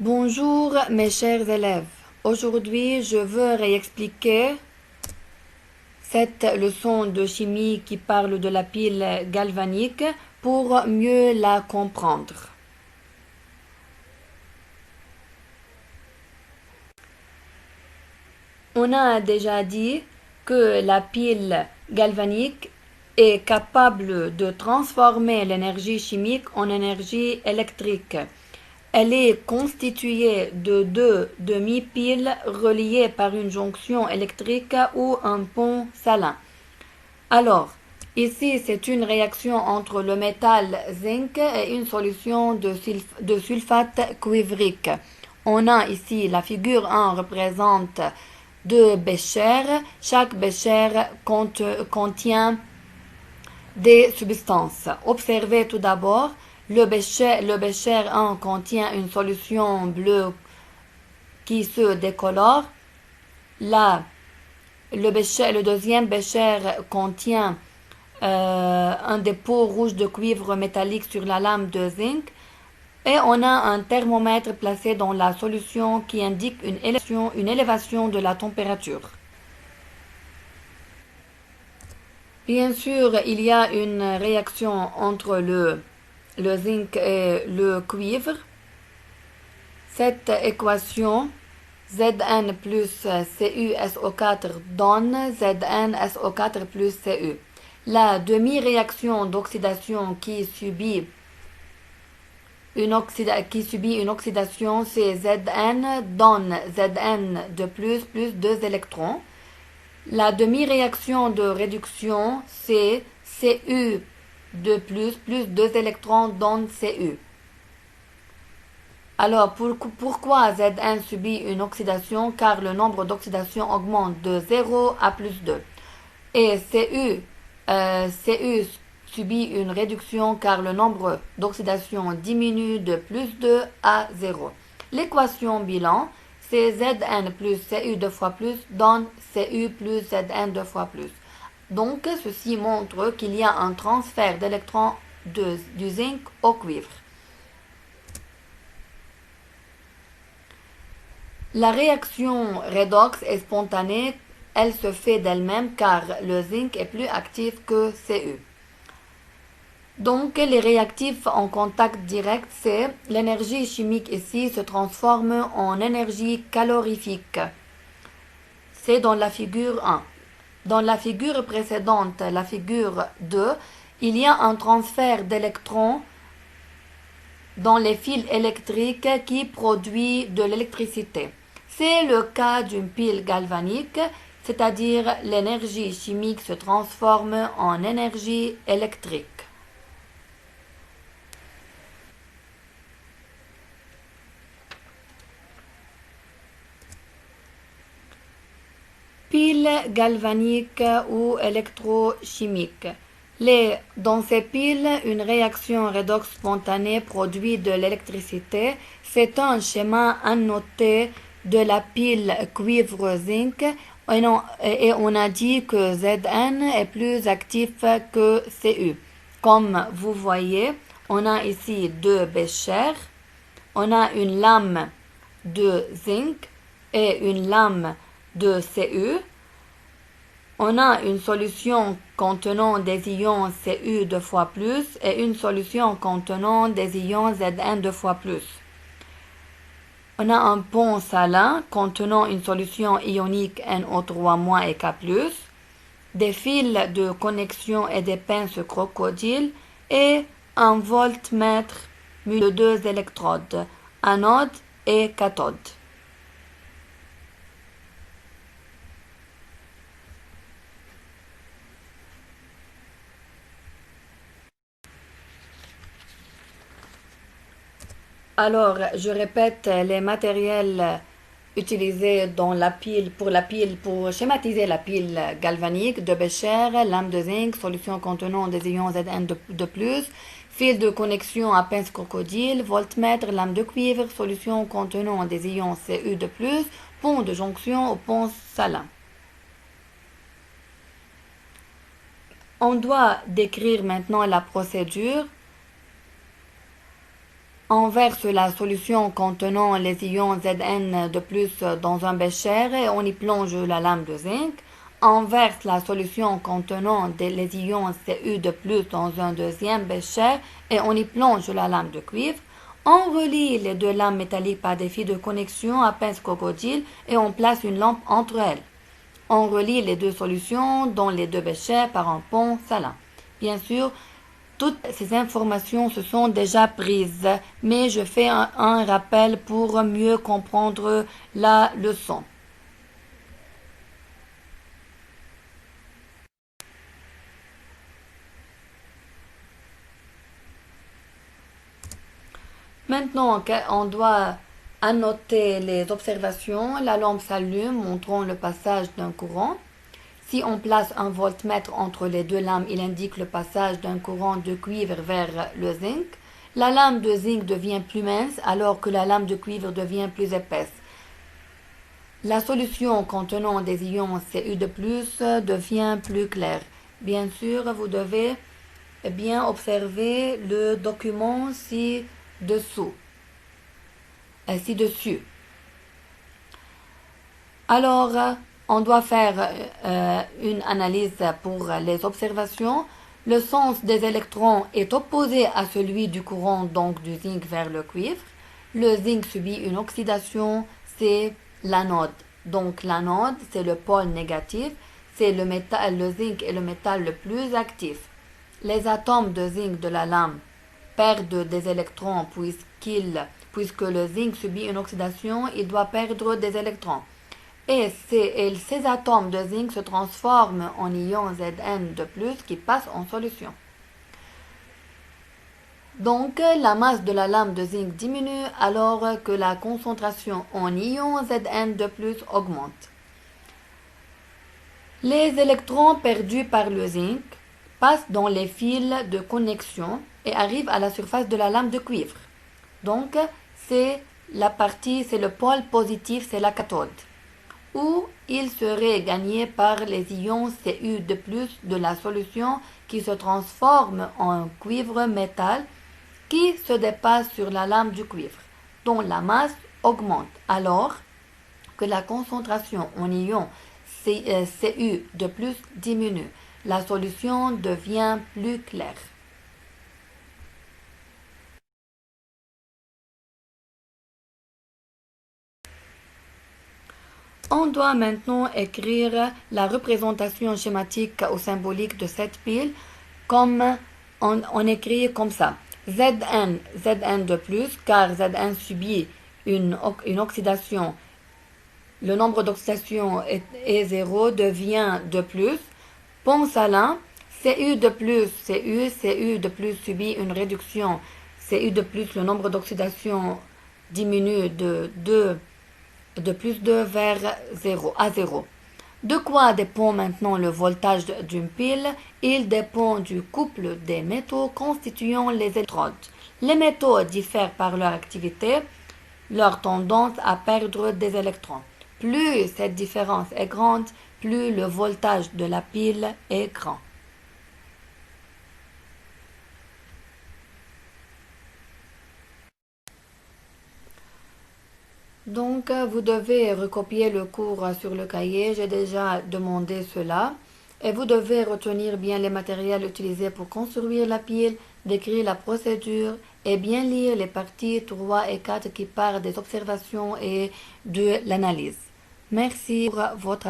Bonjour mes chers élèves. Aujourd'hui, je veux réexpliquer cette leçon de chimie qui parle de la pile galvanique pour mieux la comprendre. On a déjà dit que la pile galvanique est capable de transformer l'énergie chimique en énergie électrique. Elle est constituée de deux demi-piles reliées par une jonction électrique ou un pont salin. Alors, ici, c'est une réaction entre le métal zinc et une solution de sulfate cuivrique. On a ici la figure 1 représente deux béchers. Chaque bécher contient des substances. Observez tout d'abord, le bécher 1 contient une solution bleue qui se décolore. Là, le deuxième bécher contient un dépôt rouge de cuivre métallique sur la lame de zinc. Et on a un thermomètre placé dans la solution qui indique une élévation de la température. Bien sûr, il y a une réaction entre le zinc et le cuivre. Cette équation Zn plus CuSO4 donne ZnSO4 plus Cu. La demi-réaction d'oxydation qui subit une oxydation, c'est Zn donne Zn de plus 2 électrons. La demi-réaction de réduction, c'est Cu de plus 2 électrons donne Cu. Alors, pourquoi Zn subit une oxydation? Car le nombre d'oxydations augmente de 0 à plus 2. Et Cu subit une réduction car le nombre d'oxydations diminue de plus 2 à 0. L'équation bilan, c'est Zn plus Cu 2 fois plus donne Cu plus Zn 2 fois plus. Donc, ceci montre qu'il y a un transfert d'électrons du zinc au cuivre. La réaction redox est spontanée, elle se fait d'elle-même car le zinc est plus actif que Cu. Donc les réactifs en contact direct, c'est l'énergie chimique ici se transforme en énergie calorifique. C'est dans la figure 1. Dans la figure précédente, la figure 2, il y a un transfert d'électrons dans les fils électriques qui produit de l'électricité. C'est le cas d'une pile galvanique, c'est-à-dire l'énergie chimique se transforme en énergie électrique. Pile galvanique ou électrochimique. Dans ces piles, une réaction redox spontanée produit de l'électricité. C'est un schéma annoté de la pile cuivre-zinc et on a dit que Zn est plus actif que Cu. Comme vous voyez, on a ici deux béchers, on a une lame de zinc et une lame de Cu. On a une solution contenant des ions Cu 2 fois plus et une solution contenant des ions Zn 2 fois plus. On a un pont salin contenant une solution ionique NO3- et K+, des fils de connexion et des pinces crocodile et un voltmètre muni de deux électrodes, anode et cathode. Alors, je répète les matériels utilisés dans la pile, pour schématiser la pile galvanique, de Bécher, lame de zinc, solution contenant des ions Zn de plus, fil de connexion à pince crocodile, voltmètre, lame de cuivre, solution contenant des ions Cu de plus, pont de jonction au pont salin. On doit décrire maintenant la procédure. On verse la solution contenant les ions Zn de plus dans un bécher et on y plonge la lame de zinc. On verse la solution contenant les ions Cu de plus dans un deuxième bécher et on y plonge la lame de cuivre. On relie les deux lames métalliques par des fils de connexion à pince crocodile et on place une lampe entre elles. On relie les deux solutions dans les deux béchers par un pont salin. Bien sûr, toutes ces informations se sont déjà prises, mais je fais un rappel pour mieux comprendre la leçon. Maintenant, on doit annoter les observations. La lampe s'allume, montrant le passage d'un courant. Si on place un voltmètre entre les deux lames, il indique le passage d'un courant de cuivre vers le zinc. La lame de zinc devient plus mince alors que la lame de cuivre devient plus épaisse. La solution contenant des ions Cu de plus devient plus claire. Bien sûr, vous devez bien observer le document ci-dessus. Alors, on doit faire une analyse pour les observations. Le sens des électrons est opposé à celui du courant, donc du zinc vers le cuivre. Le zinc subit une oxydation, c'est l'anode. Donc l'anode, c'est le pôle négatif, c'est le zinc est le métal le plus actif. Les atomes de zinc de la lame perdent des électrons puisque le zinc subit une oxydation, il doit perdre des électrons. Et ces atomes de zinc se transforment en ions Zn de plus qui passent en solution. Donc, la masse de la lame de zinc diminue alors que la concentration en ions Zn de plus augmente. Les électrons perdus par le zinc passent dans les fils de connexion et arrivent à la surface de la lame de cuivre. Donc, c'est le pôle positif, c'est la cathode, où il serait gagné par les ions Cu de plus de la solution qui se transforme en cuivre métal qui se dépasse sur la lame du cuivre, dont la masse augmente alors que la concentration en ions Cu de plus diminue. La solution devient plus claire. On doit maintenant écrire la représentation schématique ou symbolique de cette pile comme on écrit comme ça. Zn de plus, car Zn subit une oxydation. Le nombre d'oxydation est 0, devient de plus. Pont salin, Cu de plus subit une réduction. Cu de plus, le nombre d'oxydation diminue de plus 2 vers 0 à 0. De quoi dépend maintenant le voltage d'une pile? Il dépend du couple des métaux constituant les électrodes. Les métaux diffèrent par leur activité, leur tendance à perdre des électrons. Plus cette différence est grande, plus le voltage de la pile est grand. Donc, vous devez recopier le cours sur le cahier. J'ai déjà demandé cela. Et vous devez retenir bien les matériels utilisés pour construire la pile, décrire la procédure et bien lire les parties 3 et 4 qui parlent des observations et de l'analyse. Merci pour votre